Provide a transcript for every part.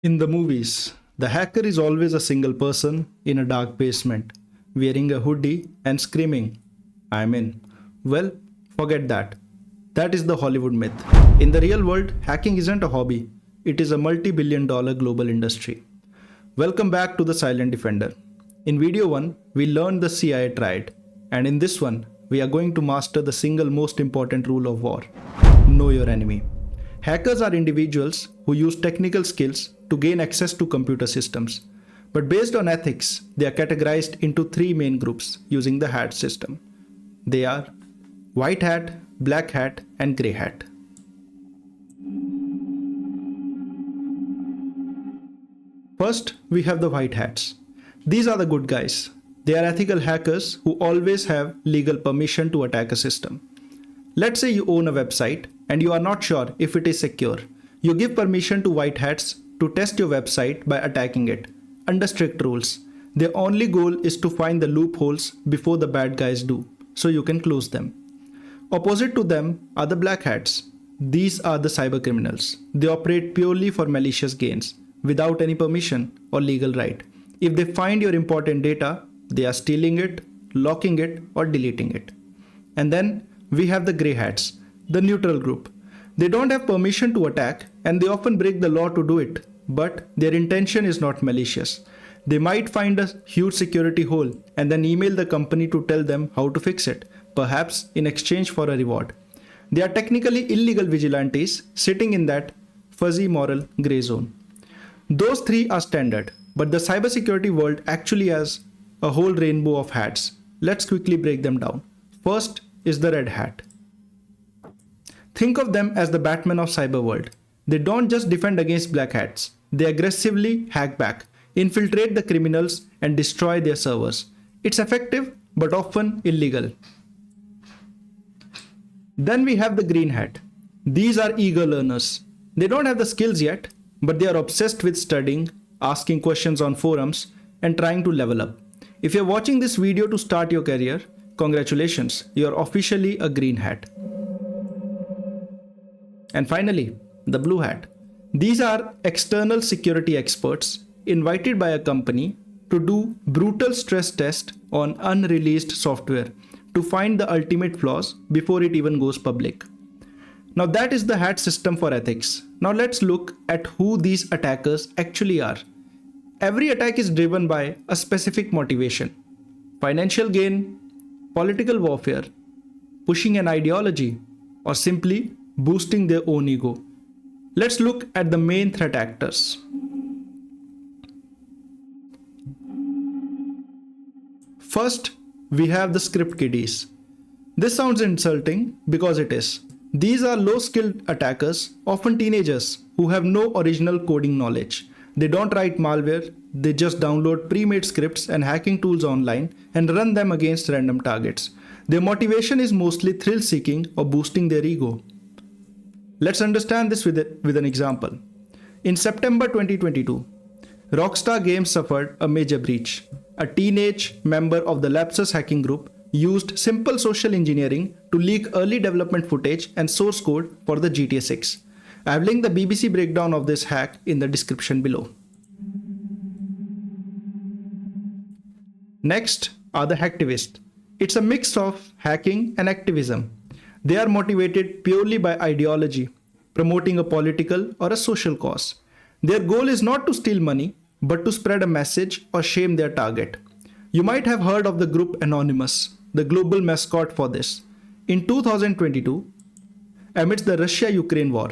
In the movies, the hacker is always a single person in a dark basement, wearing a hoodie and screaming, I'm in. Well, forget that. That is the Hollywood myth. In the real world, hacking isn't a hobby, it is a multi-billion-dollar global industry. Welcome back to the Silent Defender. In video 1, we learned the CIA triad, and in this one, we are going to master the single most important rule of war: know your enemy. Hackers are individuals who use technical skills to gain access to computer systems. But based on ethics, they are categorized into three main groups using the hat system. They are white hat, black hat, and grey hat. First, we have the white hats. These are the good guys. They are ethical hackers who always have legal permission to attack a system. Let's say you own a website and you are not sure if it is secure. You give permission to white hats to test your website by attacking it, under strict rules. Their only goal is to find the loopholes before the bad guys do, so you can close them. Opposite to them are the black hats. These are the cyber criminals. They operate purely for malicious gains, without any permission or legal right. If they find your important data, they are stealing it, locking it, or deleting it. And then we have the grey hats, the neutral group. They don't have permission to attack and they often break the law to do it, but their intention is not malicious. They might find a huge security hole and then email the company to tell them how to fix it, perhaps in exchange for a reward. They are technically illegal vigilantes sitting in that fuzzy moral grey zone. Those three are standard, but the cybersecurity world actually has a whole rainbow of hats. Let's quickly break them down. First is the red hat. Think of them as the Batman of cyber world. They don't just defend against black hats. They aggressively hack back, infiltrate the criminals, and destroy their servers. It's effective, but often illegal. Then we have the green hat. These are eager learners. They don't have the skills yet, but they are obsessed with studying, asking questions on forums, and trying to level up. If you're watching this video to start your career, congratulations, you're officially a green hat. And finally, the blue hat. These are external security experts invited by a company to do brutal stress tests on unreleased software to find the ultimate flaws before it even goes public. Now that is the hat system for ethics. Now let's look at who these attackers actually are. Every attack is driven by a specific motivation: financial gain, political warfare, pushing an ideology, or simply boosting their own ego. Let's look at the main threat actors. First, we have the script kiddies. This sounds insulting because it is. These are low-skilled attackers, often teenagers, who have no original coding knowledge. They don't write malware, they just download pre-made scripts and hacking tools online and run them against random targets. Their motivation is mostly thrill-seeking or boosting their ego. Let's understand this with an example. In September 2022, Rockstar Games suffered a major breach. A teenage member of the Lapsus hacking group used simple social engineering to leak early development footage and source code for the GTA 6. I have linked the BBC breakdown of this hack in the description below. Next are the Hacktivists. It's a mix of hacking and activism. They are motivated purely by ideology, promoting a political or a social cause. Their goal is not to steal money, but to spread a message or shame their target. You might have heard of the group Anonymous, the global mascot for this. In 2022, amidst the Russia-Ukraine war,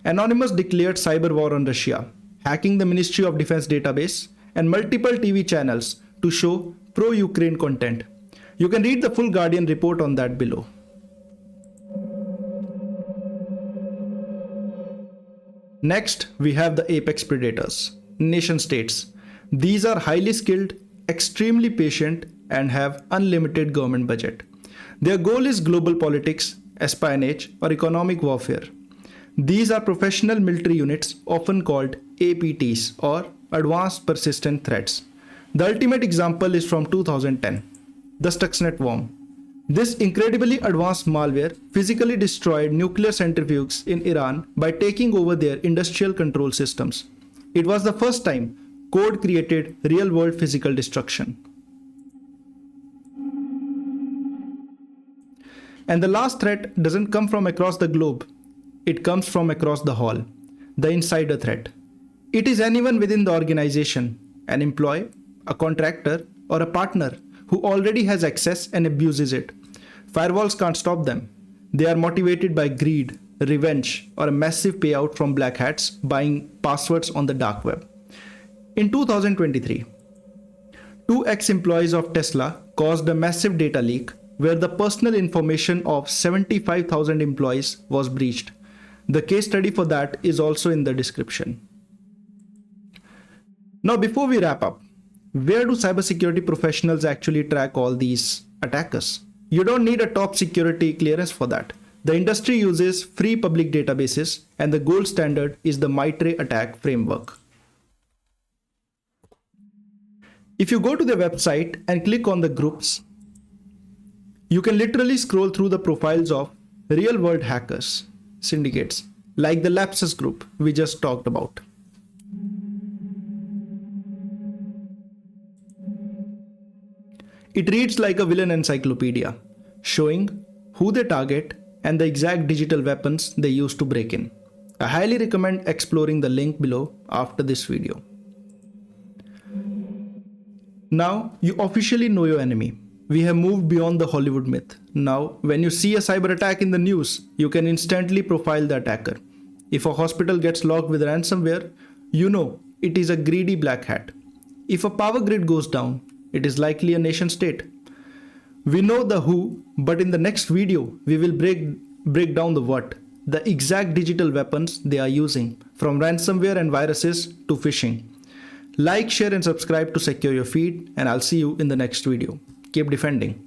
Anonymous declared cyber war on Russia, hacking the Ministry of Defense database and multiple TV channels to show pro-Ukraine content. You can read the full Guardian report on that below. Next, we have the apex predators, nation states. These are highly skilled, extremely patient, and have unlimited government budget. Their goal is global politics, espionage, or economic warfare. These are professional military units, often called APTs or Advanced Persistent Threats. The ultimate example is from 2010, the Stuxnet worm. This incredibly advanced malware physically destroyed nuclear centrifuges in Iran by taking over their industrial control systems. It was the first time code created real-world physical destruction. And the last threat doesn't come from across the globe. It comes from across the hall, the insider threat. It is anyone within the organization, an employee, a contractor, or a partner who already has access and abuses it. Firewalls can't stop them. They are motivated by greed, revenge, or a massive payout from black hats buying passwords on the dark web. In 2023, two ex-employees of Tesla caused a massive data leak where the personal information of 75,000 employees was breached. The case study for that is also in the description. Now, before we wrap up, where do cybersecurity professionals actually track all these attackers? You don't need a top security clearance for that. The industry uses free public databases, and the gold standard is the MITRE attack framework. If you go to the website and click on the groups, you can literally scroll through the profiles of real-world hackers, syndicates, like the Lapsus group we just talked about. It reads like a villain encyclopedia, showing who they target and the exact digital weapons they use to break in. I highly recommend exploring the link below after this video. Now you officially know your enemy. We have moved beyond the Hollywood myth. Now, when you see a cyber attack in the news, you can instantly profile the attacker. If a hospital gets locked with ransomware, you know it is a greedy black hat. If a power grid goes down, it is likely a nation state. We know the who, but in the next video, we will break down the what, the exact digital weapons they are using, from ransomware and viruses to phishing. Like, share and subscribe to secure your feed, and I'll see you in the next video. Keep defending.